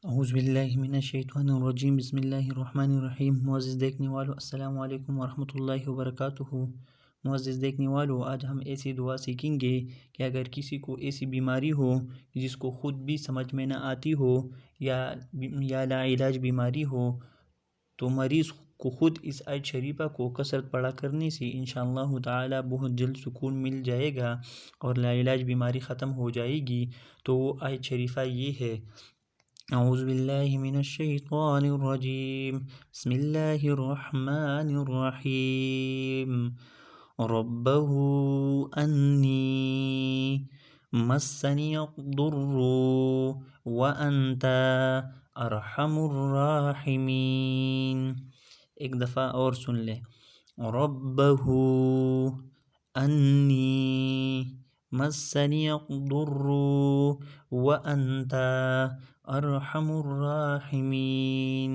اعوذ باللہ من الشیطان الرجیم، بسم اللہ الرحمن الرحیم۔ معزز دیکھنے والوں، السلام علیکم ورحمۃ اللہ وبرکاتہ۔ معزز دیکھنے والوں، آج ہم ایسی دعا سیکھیں گے کہ اگر کسی کو ایسی بیماری ہو جس کو خود بھی سمجھ میں نہ آتی ہو یا لا علاج بیماری ہو، تو مریض کو خود اس آیت شریفہ کو کثرت پڑھا کرنے سے انشاءاللہ تعالی بہت جلد سکون مل جائے گا اور لا علاج بیماری ختم ہو جائے گی۔ تو وہ آیت شریفہ یہ ہے: اعوذ باللہ من الشیطان الرجیم، بسم اللہ الرحمن الرحیم۔ ربہ انی مسنی الضر وانت ارحم الراحمین۔ ایک دفعہ اور سن لیں: ربہ انی مسنی الضر وانت ارحم الراحمین۔